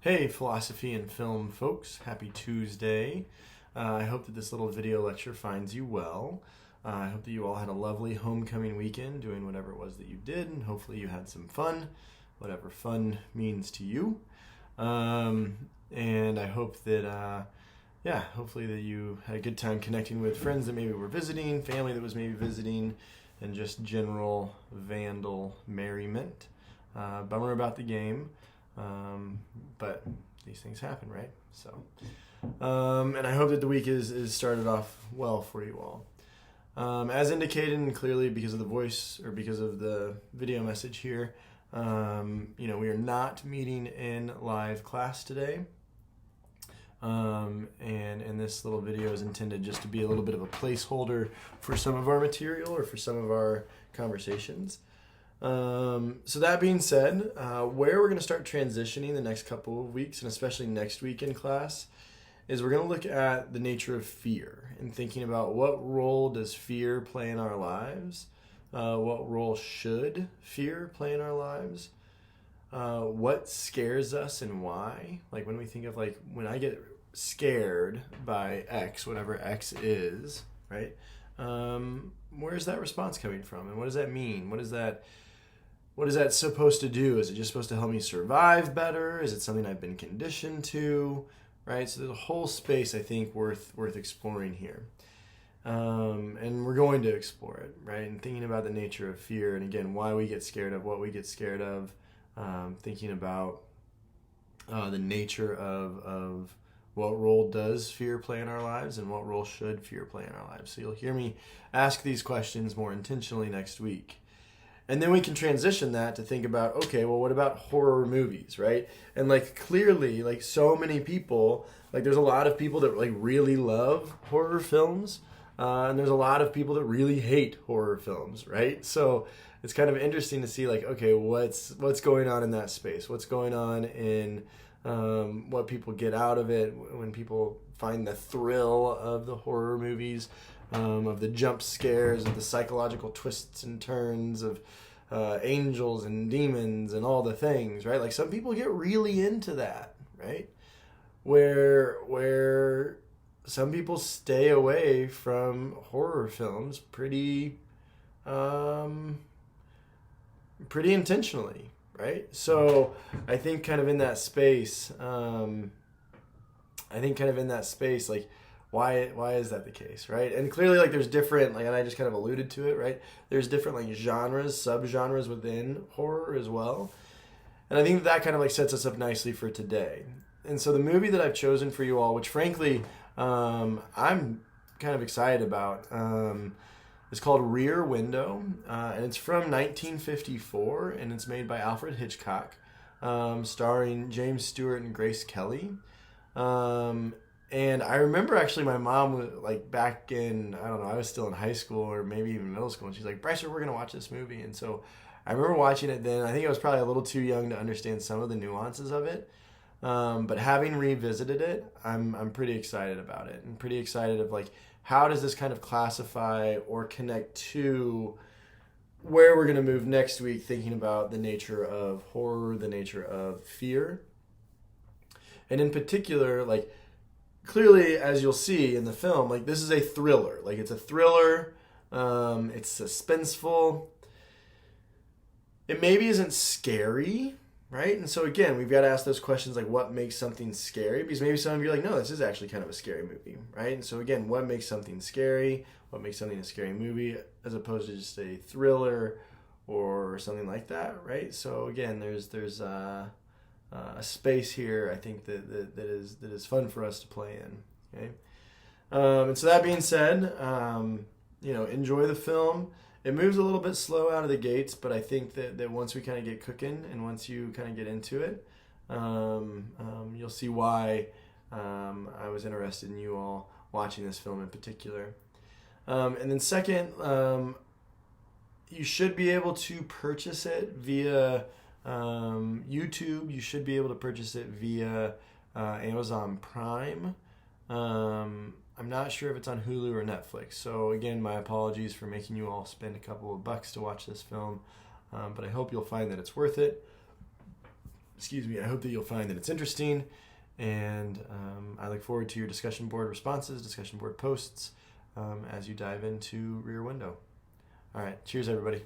Hey, philosophy and film folks, happy Tuesday. I hope that this little video lecture finds you well. I hope that you all had a lovely homecoming weekend doing whatever it was that you did, and hopefully you had some fun, whatever fun means to you. And I hope that, hopefully that you had a good time connecting with friends that maybe were visiting, family that was maybe visiting, and just general vandal merriment. Bummer about the game. But these things happen, right? So, and I hope that the week is started off well for you all. As indicated, and clearly because of the voice or because of the video message here, we are not meeting in live class today. And this little video is intended just to be a little bit of a placeholder for some of our material or for some of our conversations. So that being said, where we're going to start transitioning the next couple of weeks, and especially next week in class, is we're going to look at the nature of fear and thinking about what role does fear play in our lives, what role should fear play in our lives, what scares us and why. Like when we think of like when I get scared by X, whatever X is, right? Where's that response coming from, and what does that mean? What is that supposed to do? Is it just supposed to help me survive better? Is it something I've been conditioned to? Right? So there's a whole space I think worth exploring here. And we're going to explore it, right? And thinking about the nature of fear, and again, why we get scared of what we get scared of, thinking about the nature of what role does fear play in our lives and what role should fear play in our lives. So you'll hear me ask these questions more intentionally next week. And then we can transition that to think about, okay, well, what about horror movies, right? And like clearly, like so many people, like there's a lot of people that like really love horror films, and there's a lot of people that really hate horror films, right? So it's kind of interesting to see like, okay, what's going on in that space? What's going on in what people get out of it when people find the thrill of the horror movies, of the jump scares, of the psychological twists and turns, of angels and demons and all the things, right? Like some people get really into that, right? Where some people stay away from horror films pretty intentionally, right? So I think kind of in that space, like why is that the case, right? And clearly, like there's different, like, and I just kind of alluded to it, right? There's different like genres, subgenres within horror as well, and I think that kind of like sets us up nicely for today. And so the movie that I've chosen for you all, which frankly I'm kind of excited about, is called Rear Window, and it's from 1954, and it's made by Alfred Hitchcock, starring James Stewart and Grace Kelly. And I remember actually my mom, like back in, I don't know, I was still in high school or maybe even middle school, and she's like, Bryce, we're going to watch this movie. And so I remember watching it then. I think I was probably a little too young to understand some of the nuances of it. But having revisited it, I'm pretty excited about it. I'm pretty excited of like, how does this kind of classify or connect to where we're going to move next week, thinking about the nature of horror, the nature of fear. And in particular, like, clearly, as you'll see in the film, like this is a thriller. Like it's a thriller. It's suspenseful. It maybe isn't scary, right? And so again, we've got to ask those questions like, what makes something scary? Because maybe some of you are like, no, this is actually kind of a scary movie, right? And so again, what makes something scary? What makes something a scary movie as opposed to just a thriller or something like that, right? So again, there's a space here, I think that is fun for us to play in. Okay, and so that being said, enjoy the film. It moves a little bit slow out of the gates, but I think that once we kind of get cooking and once you kind of get into it, you'll see why I was interested in you all watching this film in particular. And then second, you should be able to purchase it via YouTube. You should be able to purchase it via Amazon Prime. I'm not sure if it's on Hulu or Netflix. So again, my apologies for making you all spend a couple of bucks to watch this film. But I hope you'll find that it's worth it. excuse me, I hope that you'll find that it's interesting, and I look forward to your discussion board responses, discussion board posts as you dive into Rear Window. All right, cheers, everybody.